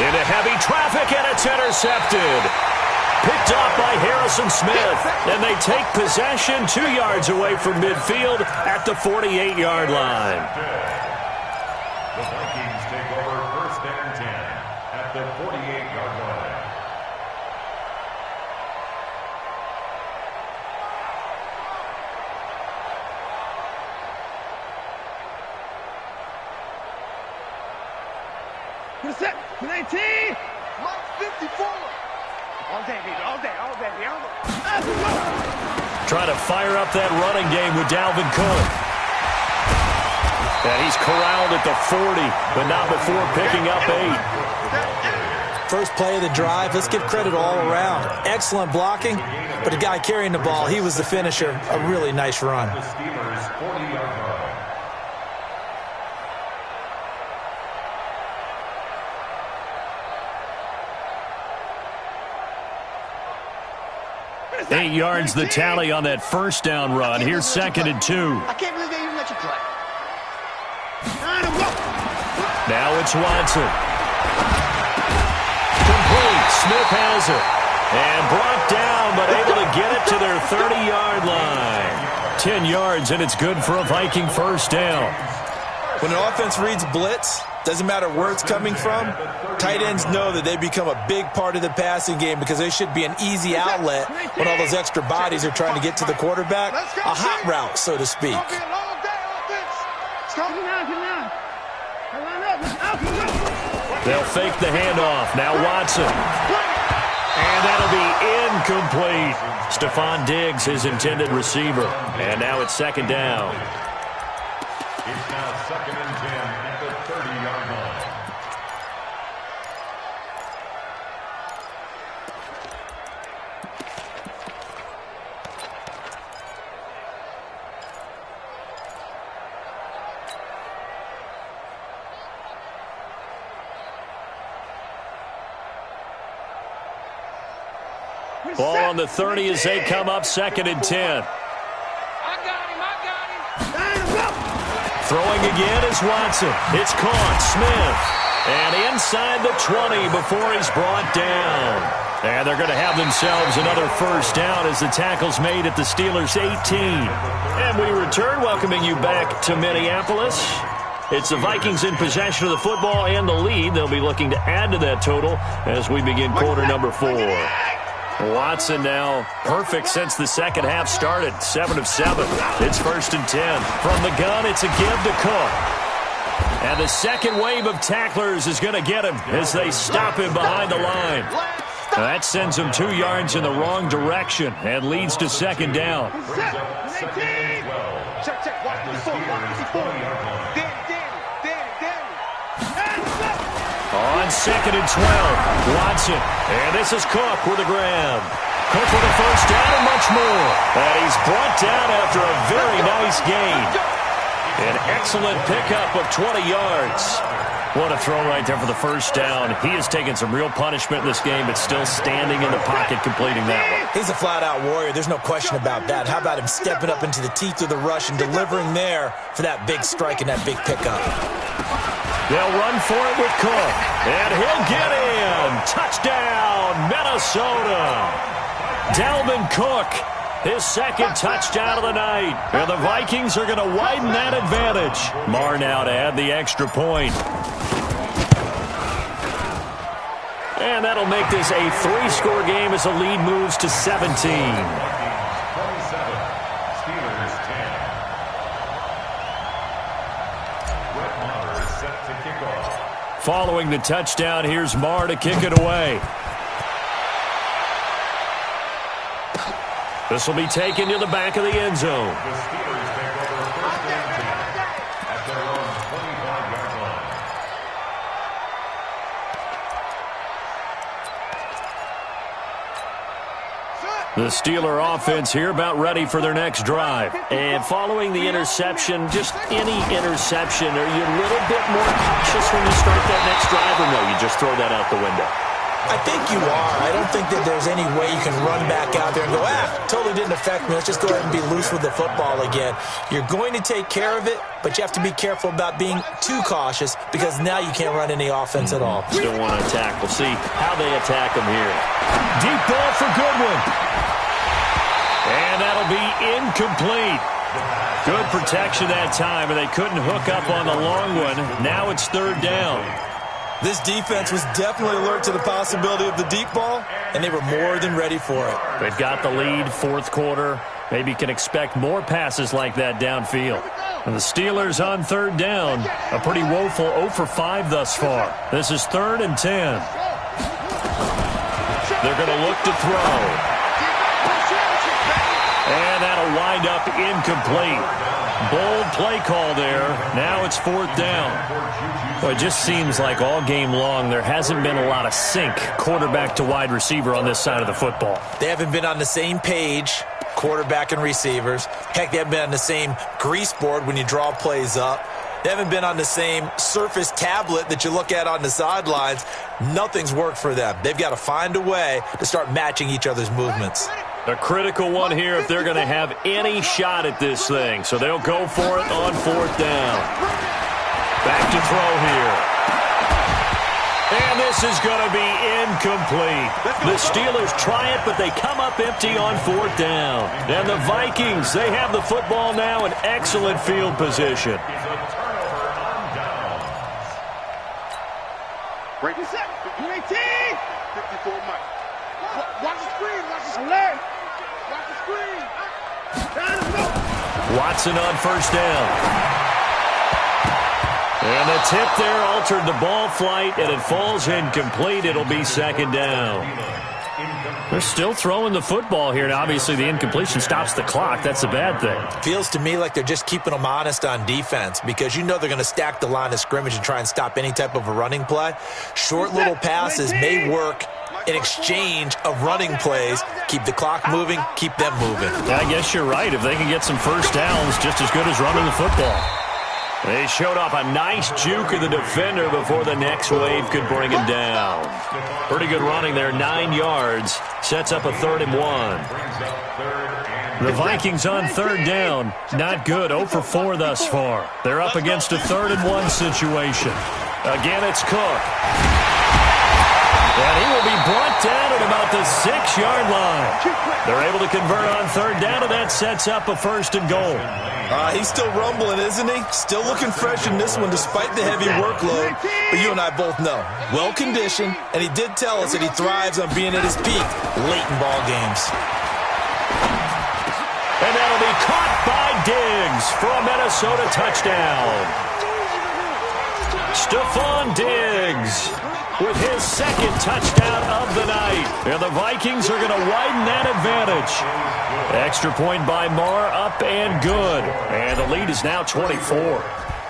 Into heavy traffic, and it's intercepted. Picked off by Harrison Smith, and they take possession 2 yards away from midfield at the 48-yard line. The Vikings take over 1st and 10 at the 48-yard line. What's that? 19. Mark 54. All day. Trying to fire up that running game with Dalvin Cook. And he's corralled at the 40, but not before picking up 8. First play of the drive, let's give credit all around. Excellent blocking, but the guy carrying the ball, he was the finisher. A really nice run. The Steelers' 40-yard line. Eight yards the tally on that first down run. Here's 2nd and 2. I can't believe they even let you play. Now it's Watson. Complete. Smith has it. And brought down, but able to get it to their 30-yard line. 10 yards, and it's good for a Viking first down. When an offense reads blitz, doesn't matter where it's coming from, tight ends know that they become a big part of the passing game because they should be an easy outlet when all those extra bodies are trying to get to the quarterback. A hot route, so to speak. They'll fake the handoff. Now Watson. And that'll be incomplete. Stephon Diggs, his intended receiver. And now it's 2nd down. It's now 2nd and 10 at the 30-yard line. Ball on the 30 as they come up 2nd and 10. Throwing again is Watson. It's caught. Smith. And inside the 20 before he's brought down. And they're going to have themselves another first down as the tackle's made at the Steelers' 18. And we return, welcoming you back to Minneapolis. It's the Vikings in possession of the football and the lead. They'll be looking to add to that total as we begin quarter number 4. Watson now perfect since the second half started. 7 of 7. It's 1st and 10. From the gun, it's a give to Cook. And the second wave of tacklers is going to get him as they stop him behind the line. That sends him 2 yards in the wrong direction and leads to 2nd down. On 2nd and 12, Watson. And this is Cook with a grab. Cook with a first down and much more. And he's brought down after a very nice gain. An excellent pickup of 20 yards. What a throw right there for the first down. He has taken some real punishment in this game, but still standing in the pocket completing that one. He's a flat-out warrior. There's no question about that. How about him stepping up into the teeth of the rush and delivering there for that big strike and that big pickup? They'll run for it with Cook. And he'll get in. Touchdown, Minnesota. Dalvin Cook, his 2nd touchdown of the night. And the Vikings are going to widen that advantage. Marr now to add the extra point. And that'll make this a 3-score game as the lead moves to 17. 27, Steelers 10. Set to kick off. Following the touchdown, here's Marr to kick it away. This will be taken to the back of the end zone. The Steelers take over 1st and 10 at their own 25-yard line. The Steeler offense here about ready for their next drive. And following the interception, just any interception, are you a little bit more cautious when you start that next drive, or no, you just throw that out the window? I think you are. I don't think that there's any way you can run back out there and go, totally didn't affect me. Let's just go ahead and be loose with the football again. You're going to take care of it, but you have to be careful about being too cautious because now you can't run any offense at all. Still want to attack. We'll see how they attack them here. Deep ball for Goodwin. And that'll be incomplete. Good protection that time, and they couldn't hook up on the long one. Now it's 3rd down. This defense was definitely alert to the possibility of the deep ball, and they were more than ready for it. They've got the lead, 4th quarter. Maybe can expect more passes like that downfield. And the Steelers on 3rd down. A pretty woeful 0 for 5 thus far. This is 3rd and 10. They're going to look to throw. And that'll wind up incomplete. Bold play call there. Now it's 4th down. Well, it just seems like all game long there hasn't been a lot of sync quarterback to wide receiver on this side of the football. They haven't been on the same page, quarterback and receivers. Heck, they haven't been on the same grease board when you draw plays up. They haven't been on the same Surface tablet that you look at on the sidelines. Nothing's worked for them. They've got to find a way to start matching each other's movements. A critical one here if they're going to have any shot at this thing. So they'll go for it on 4th down. Back to throw here. And this is going to be incomplete. The Steelers try it, but they come up empty on 4th down. And the Vikings, they have the football now in excellent field position. Break this up. 18. 54 Mike. Watch the screen. Watch the screen. Alert. Watch the screen. Watson on 1st down. And the tip there altered the ball flight, and it falls incomplete. It'll be 2nd down. They're still throwing the football here, and obviously the incompletion stops the clock. That's a bad thing. Feels to me like they're just keeping them honest on defense because you know they're going to stack the line of scrimmage and try and stop any type of a running play. Short little passes may work in exchange of running plays. Keep the clock moving, keep them moving. Yeah, I guess you're right. If they can get some first downs, just as good as running the football. They showed off a nice juke of the defender before the next wave could bring him down. Pretty good running there, 9 yards. Sets up a 3rd and 1. The Vikings on 3rd down. Not good, 0 for 4 thus far. They're up against a 3rd and 1 situation. Again, it's Cook. And he will be brought down at about the 6-yard line. They're able to convert on 3rd down, and that sets up a 1st and goal. He's still rumbling, isn't he? Still looking fresh in this one despite the heavy workload. But you and I both know, well-conditioned, and he did tell us that he thrives on being at his peak late in ball games. And that'll be caught by Diggs for a Minnesota touchdown. Stephon Diggs with his 2nd touchdown of the night. And the Vikings are going to widen that advantage. Extra point by Marr, up and good. And the lead is now 24.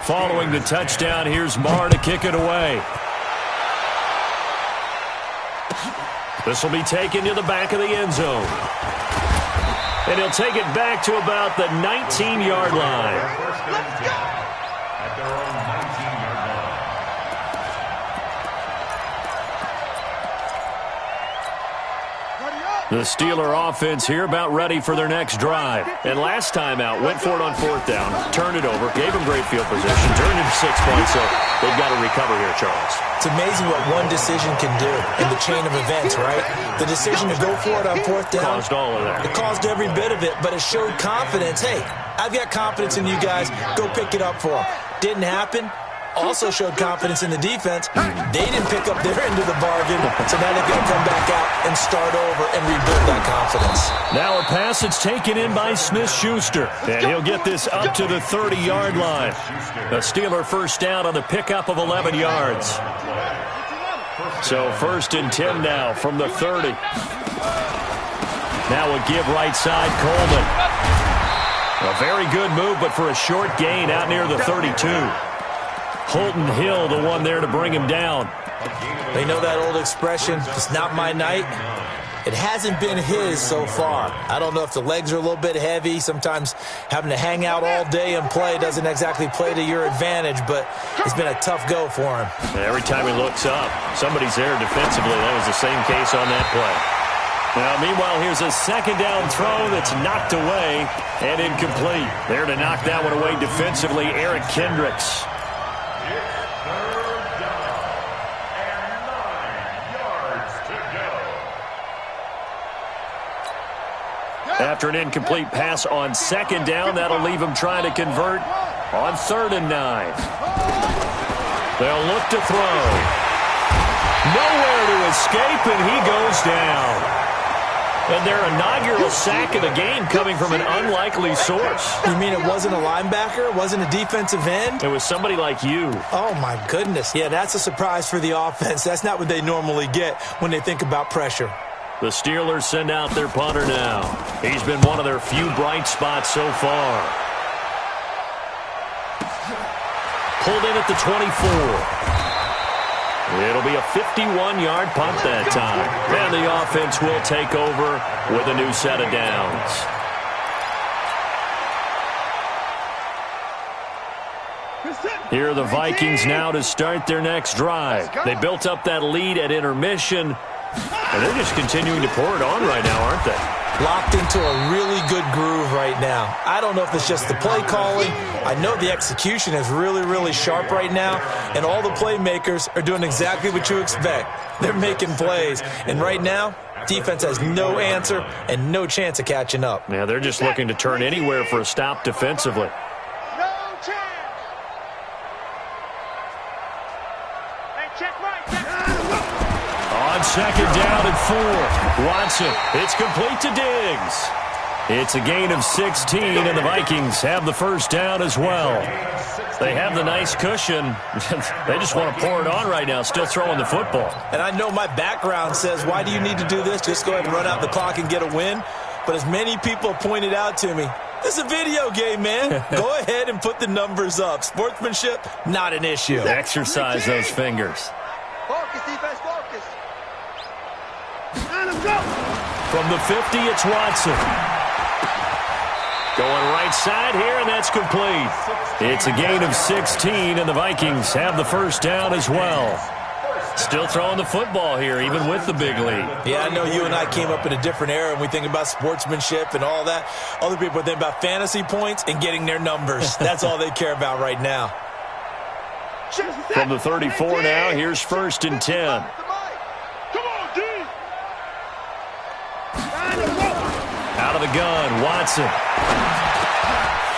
Following the touchdown, here's Marr to kick it away. This will be taken to the back of the end zone. And he'll take it back to about the 19-yard line. Let's go! At their own 19-yard line. The Steeler offense here about ready for their next drive. And last time out, went for it on 4th down, turned it over, gave them great field position, turned it 6 points, so they've got to recover here, Charles. It's amazing what one decision can do in the chain of events, right? The decision to go for it on 4th down. Caused all of that. It caused every bit of it, but it showed confidence. Hey, I've got confidence in you guys. Go pick it up for them. Didn't happen. Also showed confidence in the defense. They didn't pick up their end of the bargain, so now they've got to come back out and start over and rebuild that confidence. Now a pass that's taken in by Smith-Schuster, and he'll get this up to the 30-yard line. A Steeler 1st down on the pickup of 11 yards. So 1st and 10 now from the 30. Now a give right side, Coleman. A very good move, but for a short gain out near the 32. Holton Hill, the one there to bring him down. They know that old expression, it's not my night. It hasn't been his so far. I don't know if the legs are a little bit heavy. Sometimes having to hang out all day and play doesn't exactly play to your advantage, but it's been a tough go for him. Every time he looks up, somebody's there defensively. That was the same case on that play. Now, meanwhile, here's a 2nd down throw that's knocked away and incomplete. There to knock that one away defensively, Eric Kendricks. After an incomplete pass on 2nd down, that'll leave him trying to convert on 3rd and 9. They'll look to throw. Nowhere to escape, and he goes down. And their inaugural sack of the game coming from an unlikely source. You mean it wasn't a linebacker? It wasn't a defensive end? It was somebody like you. Oh, my goodness. Yeah, that's a surprise for the offense. That's not what they normally get when they think about pressure. The Steelers send out their punter now. He's been one of their few bright spots so far. Pulled in at the 24. It'll be a 51-yard punt that time. And the offense will take over with a new set of downs. Here are the Vikings now to start their next drive. They built up that lead at intermission, and they're just continuing to pour it on right now, aren't they? Locked into a really good groove right now. I don't know if it's just the play calling. I know the execution is really, really sharp right now, and all the playmakers are doing exactly what you expect. They're making plays, and right now, defense has no answer and no chance of catching up. Yeah, they're just looking to turn anywhere for a stop defensively. On 2nd down and 4. Watson, it's complete to Diggs. It's a gain of 16, and the Vikings have the 1st down as well. They have the nice cushion. They just want to pour it on right now, still throwing the football. And I know my background says, why do you need to do this? Just go ahead and run out the clock and get a win. But as many people pointed out to me, this is a video game, man. Go ahead and put the numbers up. Sportsmanship, not an issue. Exercise those fingers. Focus, defense, focus. From the 50, it's Watson. Going right side here, and that's complete. It's a gain of 16, and the Vikings have the first down as well. Still throwing the football here, even with the big lead. Yeah, I know you and I came up in a different era, and we think about sportsmanship and all that. Other people think about fantasy points and getting their numbers. That's all they care about right now. From the 34 now, here's 1st and 10. Out of the gun, Watson.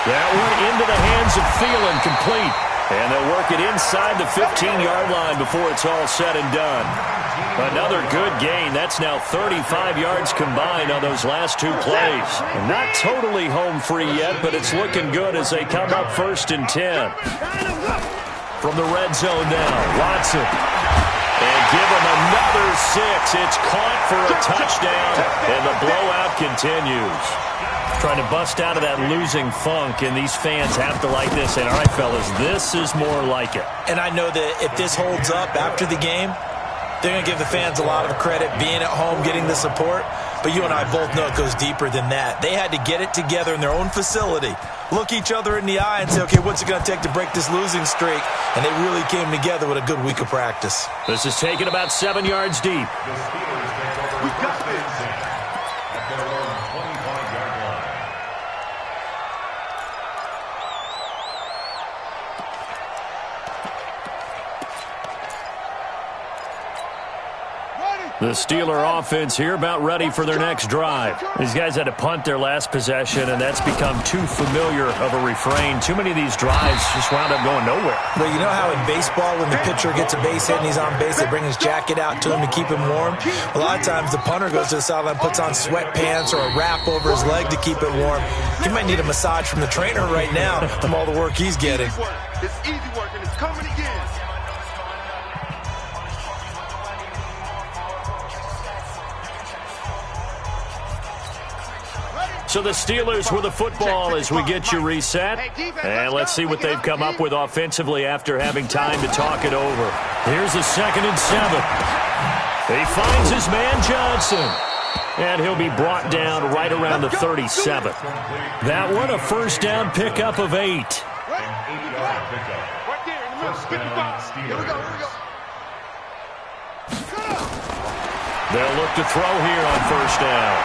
That one into the hands of Thielen, complete. And they'll work it inside the 15-yard line before it's all said and done. Another good gain. That's now 35 yards combined on those last 2 plays. Not totally home free yet, but it's looking good as they come up 1st and 10. From the red zone now, Watson. And give him another 6. It's caught for a touchdown, and the blowout continues. Trying to bust out of that losing funk, and these fans have to like this. And, all right, fellas, this is more like it. And I know that if this holds up after the game, they're going to give the fans a lot of credit being at home, getting the support. But you and I both know it goes deeper than that. They had to get it together in their own facility, look each other in the eye and say, okay, what's it going to take to break this losing streak? And they really came together with a good week of practice. This is taken about 7 yards deep. We got this at their own 25-yard line. The Steeler offense here about ready for their next drive. These guys had to punt their last possession, and that's become too familiar of a refrain. Too many of these drives just wound up going nowhere. Well, you know how in baseball when the pitcher gets a base hit and he's on base, they bring his jacket out to him to keep him warm? A lot of times the punter goes to the sideline, puts on sweatpants or a wrap over his leg to keep it warm. He might need a massage from the trainer right now from all the work he's getting. It's easy work, and it's coming again. So the Steelers with the football as we get you reset. And let's see what they've come up with offensively after having time to talk it over. Here's a 2nd and 7. He finds his man Johnson. And he'll be brought down right around the 37. That one a first down pickup of 8. Right there in the middle, 55. Here we go. They'll look to throw here on first down.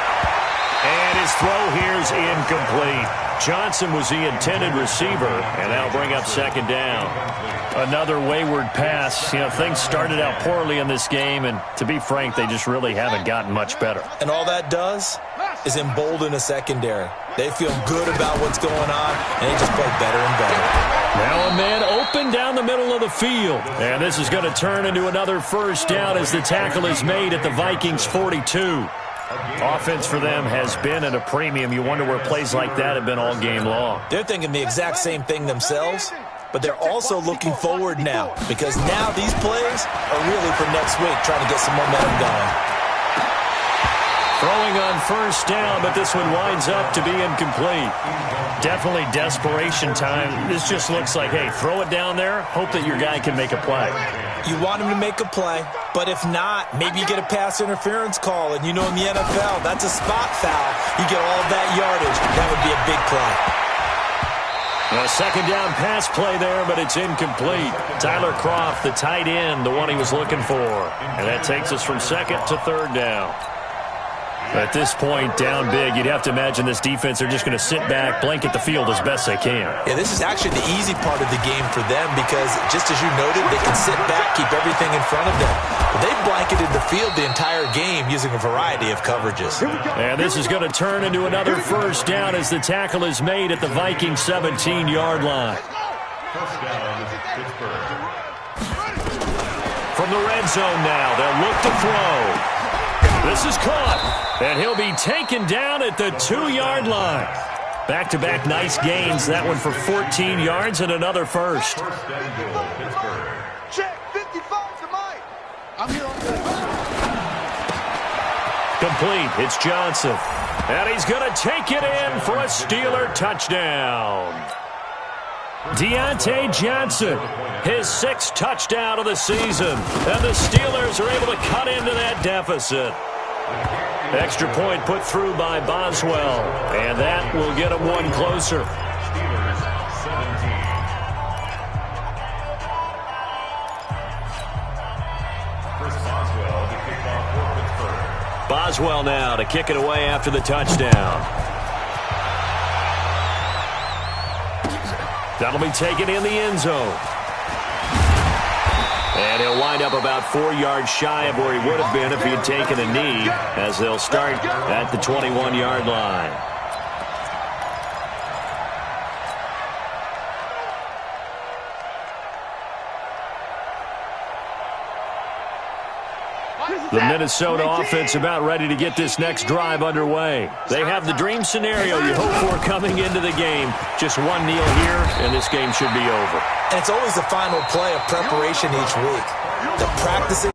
And his throw here's incomplete. Johnson was the intended receiver, and that'll bring up 2nd down. Another wayward pass. You know, things started out poorly in this game, and to be frank, they just really haven't gotten much better. And all that does is embolden a secondary. They feel good about what's going on, and they just play better and better. Now a man open down the middle of the field. And this is going to turn into another first down as the tackle is made at the Vikings 42. Offense for them has been at a premium. You wonder where plays like that have been all game long. They're thinking the exact same thing themselves, but they're also looking forward now because now these plays are really for next week, trying to get some momentum going. Throwing on first down, but this one winds up to be incomplete. Definitely desperation time. This just looks like, hey, throw it down there, hope that your guy can make a play. You want him to make a play, but if not, maybe you get a pass interference call, and you know in the NFL, that's a spot foul. You get all that yardage. That would be a big play. A 2nd down pass play there, but it's incomplete. Tyler Kroft, the tight end, the one he was looking for. And that takes us from 2nd to 3rd down. At this point, down big, you'd have to imagine this defense, they're just going to sit back, blanket the field as best they can. Yeah, this is actually the easy part of the game for them because, just as you noted, they can sit back, keep everything in front of them. But they've blanketed the field the entire game using a variety of coverages. And this is going to turn into another first down as the tackle is made at the Vikings 17-yard line. First down, Pittsburgh. From the red zone now, they'll look to throw. This is caught, and he'll be taken down at the 2-yard line. Back-to-back nice gains. That one for 14 yards and another first. First and goal, Pittsburgh. Check 55 to Mike. I'm here on the Complete. It's Johnson. And he's going to take it in for a Steeler touchdown. Deontay Johnson, his 6th touchdown of the season. And the Steelers are able to cut into that deficit. Extra point put through by Boswell, and that will get him one closer. Steelers 17. Chris Boswell to kick off for Pittsburgh. Boswell now to kick it away after the touchdown. That'll be taken in the end zone. And he'll wind up about 4 yards shy of where he would have been if he had taken a knee, as they'll start at the 21-yard line. The Minnesota offense about ready to get this next drive underway. They have the dream scenario you hope for coming into the game. Just one kneel here, and this game should be over. And it's always the final play of preparation each week. The practicing